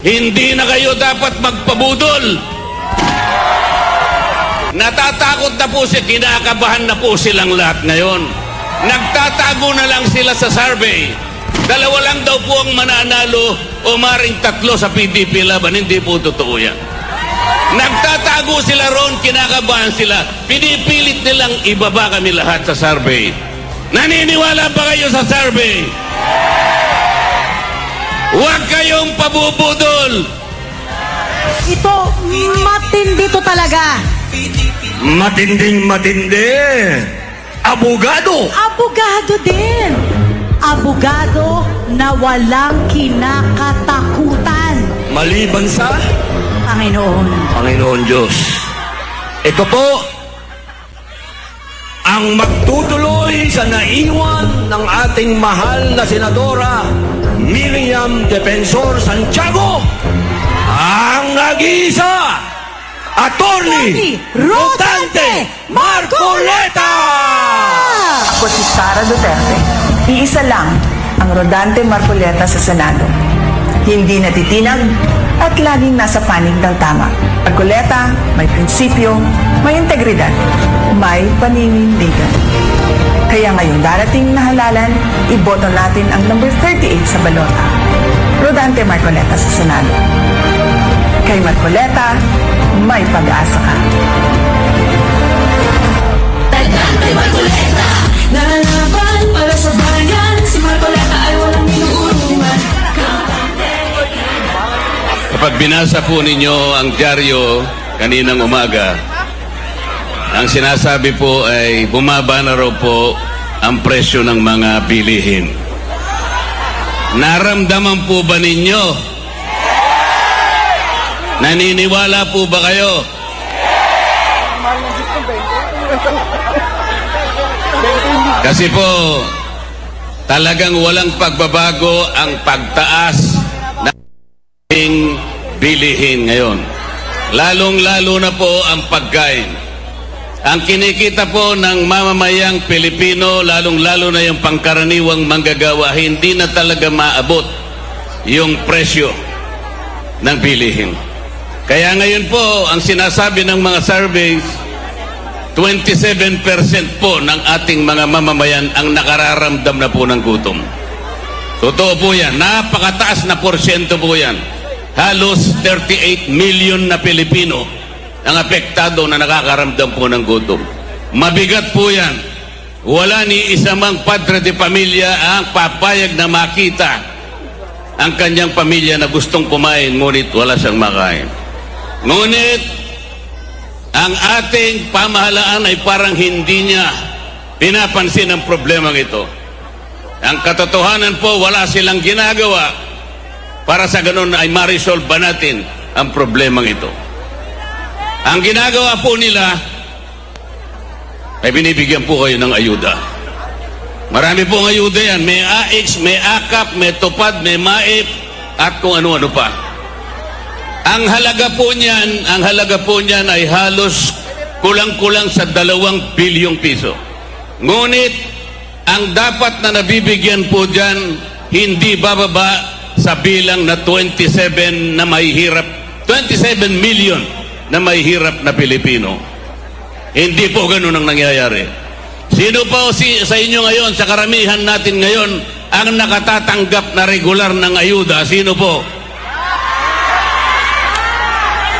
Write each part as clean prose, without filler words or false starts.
Hindi na kayo dapat magpabudol. Natatakot na po siya, kinakabahan na po silang lahat ngayon. Nagtatago na lang sila sa survey. Dalawa lang daw po ang mananalo o maring tatlo sa PDP laban. Hindi po totoo yan. Nagtatago sila ron, kinakabahan sila. Pinipilit nilang ibaba kami lahat sa survey. Naniniwala ba kayo sa survey? Huwag kayong pabubudol. Ito, matindi to talaga. Matinding matindi. Abogado. Abogado din. Abogado na walang kinakatakutan. Maliban sa Panginoon. Panginoon Diyos. Ito po ang magtutuloy sa naiwan ng ating mahal na Senadora Miriam Defensor Santiago, ang nag-iisa, Attorney Rodante Marcoleta! Ako si Sara Duterte. Iisa lang ang Rodante Marcoleta sa Senado. Hindi natitinag at laging nasa panig ng tama. Marcoleta, may prinsipyo, may integridad, may paninindigan. Kaya ngayong darating na halalan, iboto natin ang number 38 sa balota. Rodante Marcoleta sa Senado. Kay Marcoleta, may pag-asa ka. Rodante Marcoleta, nalalaban para sa bayan. Si Marcoleta ay walang minuurungan. Kapag binasa po ninyo ang dyaryo kaninang umaga, ang sinasabi po ay bumaba na raw po ang presyo ng mga bilihin. Naramdaman po ba ninyo? Naniniwala po ba kayo? Kasi po, talagang walang pagbabago ang pagtaas ng bilihin ngayon. Lalong-lalo na po ang pagkain. Ang kinikita po ng mamamayang Pilipino, lalong-lalo na yung pangkaraniwang manggagawa, hindi na talaga maabot yung presyo ng bilihin. Kaya ngayon po, ang sinasabi ng mga surveys, 27% po ng ating mga mamamayan ang nakararamdam na po ng gutom. Totoo po yan. Napakataas na porsyento po yan. Halos 38 million na Pilipino ang apektado na nakakaramdam po ng gutom. Mabigat po yan. Wala ni isa mang padre de pamilya ang papayag na makita ang kanyang pamilya na gustong kumain, ngunit wala siyang makain. Ngunit, ang ating pamahalaan ay parang hindi niya pinapansin ang problemang ito. Ang katotohanan po, wala silang ginagawa para sa ganun ay ma-resolve ba natin ang problemang ito. Ang ginagawa po nila ay binibigyan po kayo ng ayuda. Marami pong ayuda yan. May AX, may AKAP, may TUPAD, may MAIP, at kung ano-ano pa. Ang halaga po niyan ay halos kulang-kulang sa 2 bilyong piso. Ngunit, ang dapat na nabibigyan po dyan, hindi bababa sa bilang na 27 million na may hirap na Pilipino. Hindi po ganun ang nangyayari. Sino pa sa inyo ngayon, sa karamihan natin ngayon, ang nakatatanggap na regular ng ayuda? Sino po?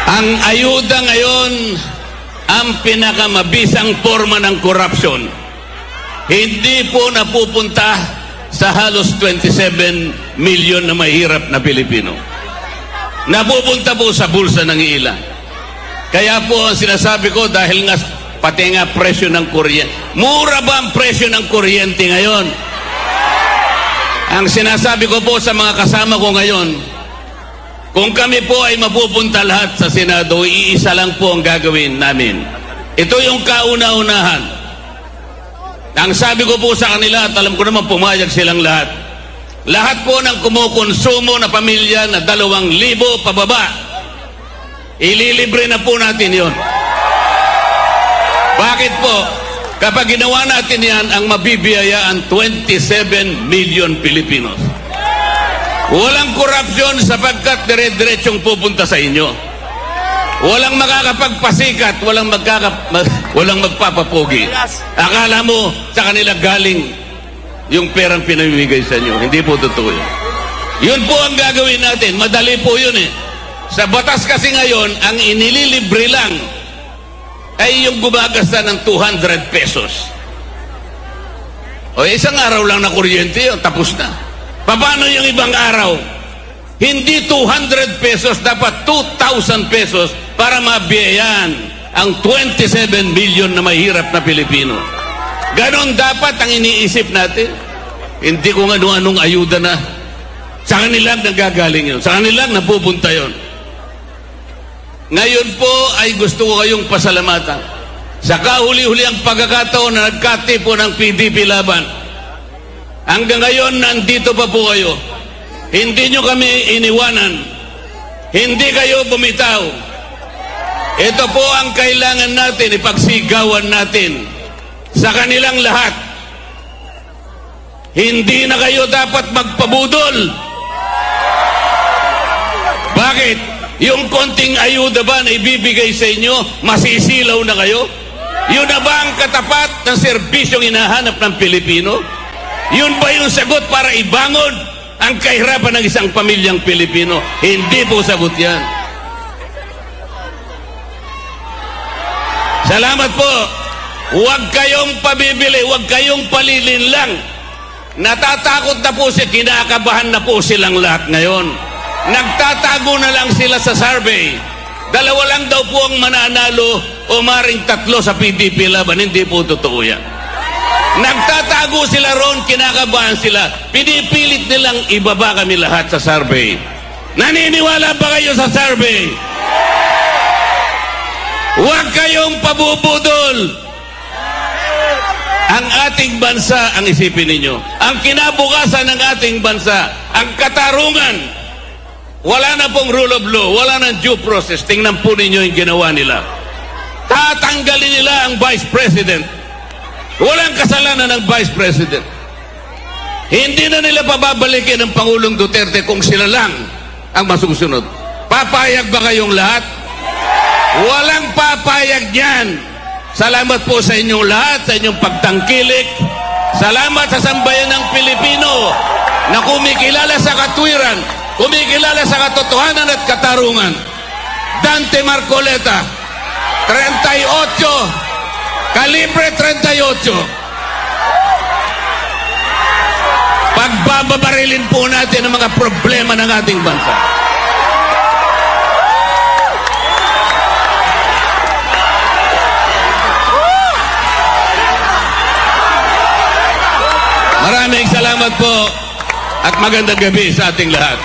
Ang ayuda ngayon, ang pinakamabisang forma ng corruption. Hindi po napupunta sa halos 27 million na may hirap na Pilipino. Napupunta po sa bulsa ng ilan. Kaya po ang sinasabi ko, dahil nga pati nga presyo ng kuryente. Mura ba ang presyo ng kuryente ngayon? Ang sinasabi ko po sa mga kasama ko ngayon, kung kami po ay mapupunta lahat sa Senado, iisa lang po ang gagawin namin. Ito yung kauna-unahan. Ang sabi ko po sa kanila, at alam ko naman pumayag silang lahat, lahat po ng kumukonsumo na pamilya na 2,000 pababa, ililibre na po natin yon. Bakit po? Kapag ginawa natin yan, ang mabibiyayaan 27 million Pilipinos. Walang korupsyon sapagkat dire-diretsong pupunta sa inyo. Walang makakapagpasikat, walang magpapapogi. Akala mo sa kanila galing yung perang pinamimigay sa inyo. Hindi po totoo yun. Yun po ang gagawin natin. Madali po yun eh. Sa batas kasi ngayon, ang inililibre lang ay yung gumagasta ng 200 pesos. O isang araw lang na kuryente yun, tapos na. Paano yung ibang araw? Hindi 200 pesos, dapat 2,000 pesos para mabiyayaan ang 27 million na mahirap na Pilipino. Ganon dapat ang iniisip natin. Hindi kung ano-anong ayuda na. Sa kanilang nagagaling yun. Sa kanilang napupunta yun. Ngayon po ay gusto ko kayong pasalamatan. Sa kahuli-huli ang pagkakataon na nagkatipo ng PDP laban. Hanggang ngayon, nandito pa po kayo. Hindi nyo kami iniwanan. Hindi kayo bumitaw. Ito po ang kailangan natin, ipagsigawan natin sa kanilang lahat. Hindi na kayo dapat magpabudol. Bakit? Yung konting ayuda ba na ibibigay sa inyo, masisilaw na kayo? Yun na ba ang katapat ng serbisyong hinahanap ng Pilipino? Yun ba yung sagot para ibangon ang kahirapan ng isang pamilyang Pilipino? Hindi po sagot yan. Salamat po. Huwag kayong pabibili, huwag kayong palilinlang. Natatakot na po siya, kinakabahan na po silang lahat ngayon. Nagtatago na lang sila sa survey. Dalawa lang daw po ang mananalo o maring 3 sa PDP laban. Hindi po totoo yan. Nagtatago sila ron, kinakabahan sila. Pinipilit nilang ibaba kami lahat sa survey. Naniniwala ba kayo sa survey? Huwag kayong pabubudol. Ang ating bansa, ang isipin ninyo, ang kinabukasan ng ating bansa, ang katarungan, wala na pong rule of law, wala na due process. Tingnan po ninyo yung ginawa nila. Tatanggalin nila ang Vice President. Walang kasalanan ng Vice President. Hindi na nila pababalikin ang Pangulong Duterte kung sila lang ang masusunod. Papayag ba kayong lahat? Walang papayag niyan. Salamat po sa inyong lahat, sa inyong pagtangkilik. Salamat sa sambayan ng Pilipino na kumikilala sa katwiran, kumikilala sa katotohanan at katarungan. Dante Marcoleta, 38, kalibre 38. Pagbababarilin po natin ang mga problema ng ating bansa. Maraming salamat po at magandang gabi sa ating lahat.